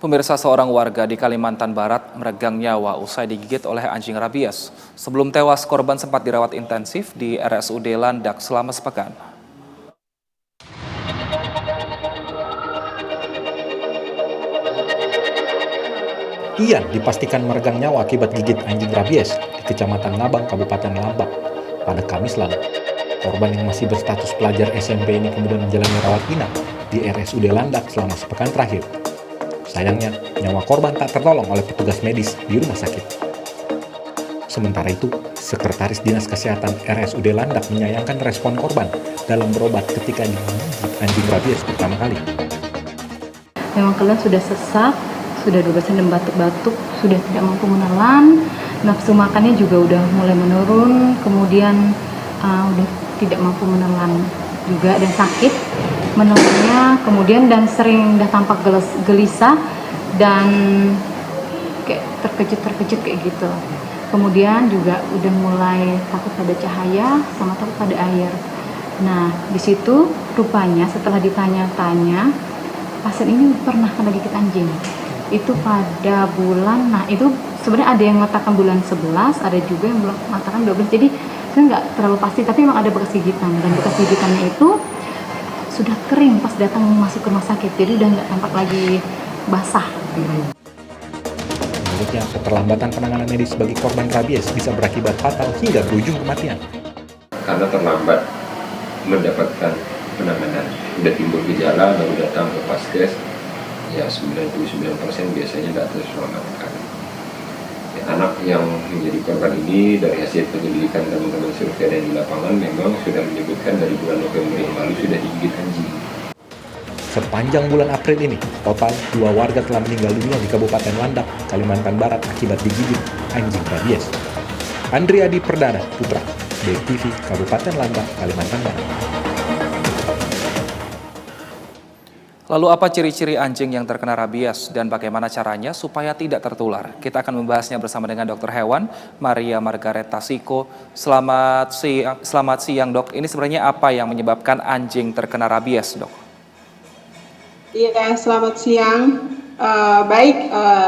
Pemirsa, seorang warga di Kalimantan Barat meregang nyawa usai digigit oleh anjing rabies. Sebelum tewas, korban sempat dirawat intensif di RSUD Landak selama sepekan. Ian dipastikan meregang nyawa akibat gigit anjing rabies di Kecamatan Ngabang, Kabupaten Lambak pada Kamis lalu. Korban yang masih berstatus pelajar SMP ini kemudian menjalani rawat inap di RSUD Landak selama sepekan terakhir. Sayangnya, nyawa korban tak tertolong oleh petugas medis di rumah sakit. Sementara itu, Sekretaris Dinas Kesehatan RSUD Landak menyayangkan respon korban dalam berobat ketika digigit anjing rabies pertama kali. Memang kalian sudah sesak, sudah 12 dan batuk-batuk, sudah tidak mampu menelan, nafsu makannya juga udah mulai menurun, kemudian udah tidak mampu menelan juga dan sakit menelannya, kemudian dan sering udah tampak gelisah dan kayak terkejut kayak gitu. Kemudian juga udah mulai takut pada cahaya sama takut pada air. Nah, di situ rupanya setelah ditanya-tanya, pasien ini pernah kena gigit anjing. Itu pada bulan, nah itu sebenarnya ada yang mengatakan bulan 11, ada juga yang mengatakan 12, jadi saya nggak terlalu pasti, tapi memang ada bekas gigitan, dan bekas gigitannya itu sudah kering pas datang masuk ke rumah sakit, jadi udah nggak tampak lagi basah. Menurutnya, keterlambatan penanganan medis bagi korban rabies bisa berakibat fatal hingga berujung kematian. Karena terlambat mendapatkan penanganan, udah timbul gejala baru datang ke Paskes, ya 99% biasanya tidak terselamatkan. Ya, anak yang menjadi korban ini dari hasil penyelidikan teman-teman survei di lapangan memang sudah menyebutkan dari bulan November yang lalu sudah digigit anjing. Sepanjang bulan April ini, total 2 warga telah meninggal dunia di Kabupaten Landak, Kalimantan Barat akibat digigit anjing rabies. Andriadi Perdana Putra, BTV Kabupaten Landak, Kalimantan Barat. Lalu apa ciri-ciri anjing yang terkena rabies dan bagaimana caranya supaya tidak tertular? Kita akan membahasnya bersama dengan dokter hewan Maria Margaret Tasiko. Selamat siang dok, ini sebenarnya apa yang menyebabkan anjing terkena rabies dok? Iya, selamat siang.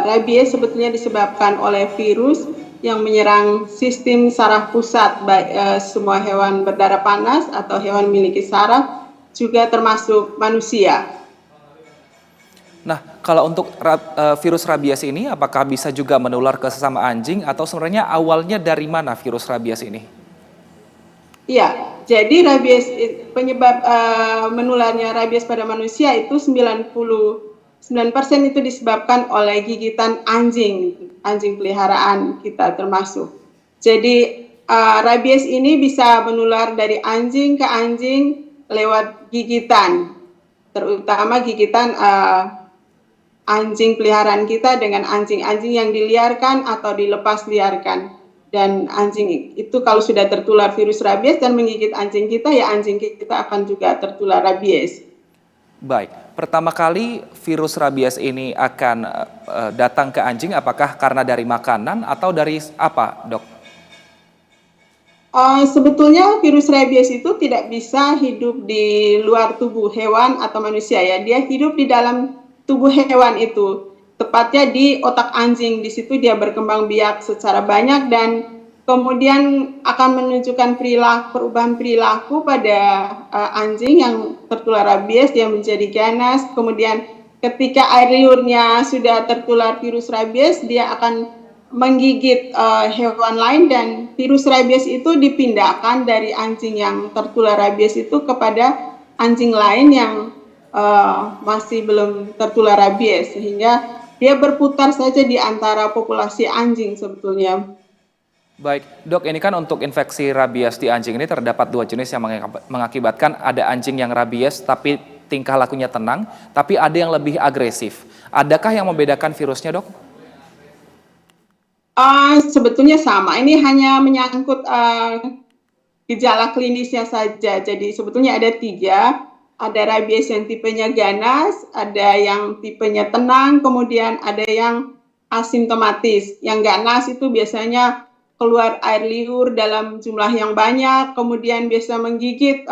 Rabies sebetulnya disebabkan oleh virus yang menyerang sistem saraf pusat, baik semua hewan berdarah panas atau hewan memiliki saraf, juga termasuk manusia. Nah, kalau untuk virus rabies ini, apakah bisa juga menular ke sesama anjing atau sebenarnya awalnya dari mana virus rabies ini? Iya, jadi rabies penyebab menularnya rabies pada manusia itu 99% itu disebabkan oleh gigitan anjing peliharaan kita termasuk. Jadi rabies ini bisa menular dari anjing ke anjing lewat gigitan, terutama gigitan anjing peliharaan kita dengan anjing-anjing yang diliarkan atau dilepas liarkan. Dan anjing itu kalau sudah tertular virus rabies dan menggigit anjing kita, ya anjing kita akan juga tertular rabies. Baik, pertama kali virus rabies ini akan datang ke anjing, apakah karena dari makanan atau dari apa, dok? Sebetulnya virus rabies itu tidak bisa hidup di luar tubuh hewan atau manusia ya, dia hidup di dalam tubuh hewan itu. Tepatnya di otak anjing, di situ dia berkembang biak secara banyak dan kemudian akan menunjukkan perubahan perilaku pada anjing yang tertular rabies, dia menjadi ganas, kemudian ketika air liurnya sudah tertular virus rabies, dia akan menggigit hewan lain dan virus rabies itu dipindahkan dari anjing yang tertular rabies itu kepada anjing lain yang masih belum tertular rabies, sehingga dia berputar saja di antara populasi anjing sebetulnya. Baik, dok, ini kan untuk infeksi rabies di anjing ini terdapat 2 jenis yang mengakibatkan ada anjing yang rabies tapi tingkah lakunya tenang, tapi ada yang lebih agresif. Adakah yang membedakan virusnya, dok? Sebetulnya sama, ini hanya menyangkut gejala klinisnya saja. Jadi sebetulnya ada 3. Ada rabies yang tipenya ganas, ada yang tipenya tenang, kemudian ada yang asimptomatis. Yang ganas itu biasanya keluar air liur dalam jumlah yang banyak, kemudian biasa menggigit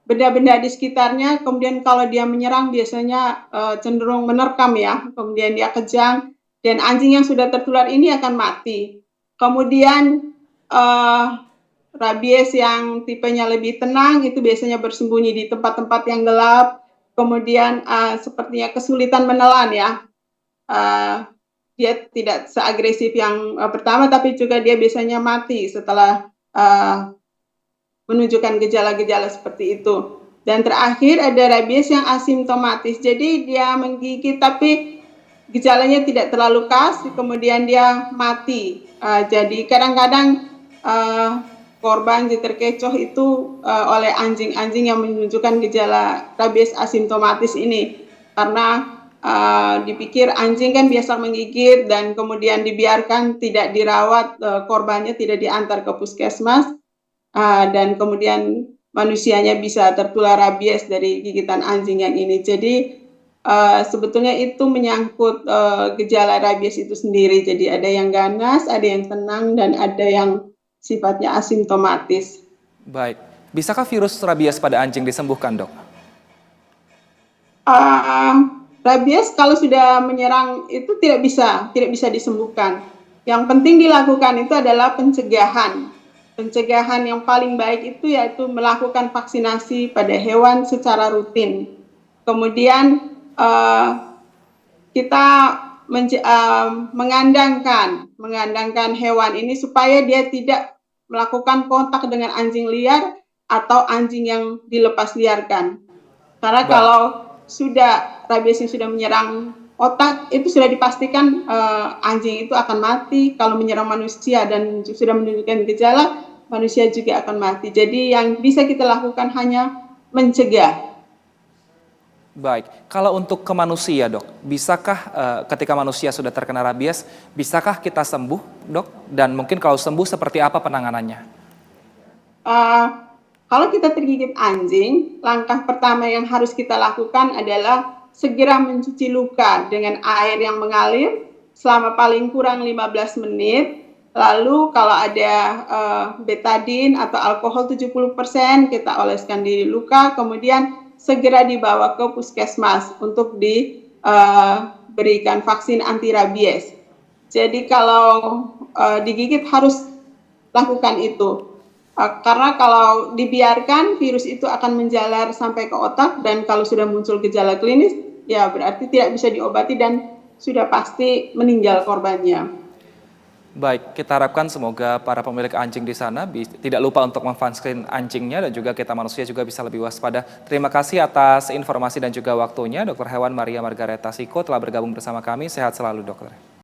benda-benda di sekitarnya. Kemudian kalau dia menyerang biasanya cenderung menerkam ya. Kemudian dia kejang dan anjing yang sudah tertular ini akan mati. Kemudian rabies yang tipenya lebih tenang itu biasanya bersembunyi di tempat-tempat yang gelap. Kemudian sepertinya kesulitan menelan ya. Dia tidak seagresif yang pertama, tapi juga dia biasanya mati setelah menunjukkan gejala-gejala seperti itu. Dan terakhir ada rabies yang asimptomatis. Jadi dia menggigit tapi gejalanya tidak terlalu khas, kemudian dia mati. Jadi kadang-kadang korban terkecoh itu oleh anjing-anjing yang menunjukkan gejala rabies asimptomatis ini, karena dipikir anjing kan biasa menggigit dan kemudian dibiarkan tidak dirawat, korbannya tidak diantar ke puskesmas, dan kemudian manusianya bisa tertular rabies dari gigitan anjing yang ini. Jadi sebetulnya itu menyangkut gejala rabies itu sendiri. Jadi ada yang ganas, ada yang tenang, dan ada yang sifatnya asimptomatis. Baik, bisakah virus rabies pada anjing disembuhkan, Dok? Rabies kalau sudah menyerang itu tidak bisa disembuhkan. Yang penting dilakukan itu adalah pencegahan. Pencegahan yang paling baik itu yaitu melakukan vaksinasi pada hewan secara rutin. Kemudian kita mengandangkan hewan ini supaya dia tidak melakukan kontak dengan anjing liar atau anjing yang dilepas liarkan. Karena kalau rabies yang sudah menyerang otak, itu sudah dipastikan anjing itu akan mati. Kalau menyerang manusia dan sudah menunjukkan gejala, manusia juga akan mati. Jadi yang bisa kita lakukan hanya mencegah. Baik, kalau untuk ke manusia, Dok, bisakah ketika manusia sudah terkena rabies, bisakah kita sembuh, Dok? Dan mungkin kalau sembuh seperti apa penanganannya? Kalau kita tergigit anjing, langkah pertama yang harus kita lakukan adalah segera mencuci luka dengan air yang mengalir selama paling kurang 15 menit. Lalu kalau ada betadine atau alkohol 70%, kita oleskan di luka, kemudian segera dibawa ke puskesmas untuk diberikan vaksin anti rabies. Jadi kalau digigit harus lakukan itu. Karena kalau dibiarkan virus itu akan menjalar sampai ke otak, dan kalau sudah muncul gejala klinis ya berarti tidak bisa diobati dan sudah pasti meninggal korbannya. Baik, kita harapkan semoga para pemilik anjing di sana tidak lupa untuk memvaksin anjingnya dan juga kita manusia juga bisa lebih waspada. Terima kasih atas informasi dan juga waktunya. Dr. Hewan Maria Margaret Tasiko telah bergabung bersama kami. Sehat selalu, Dokter.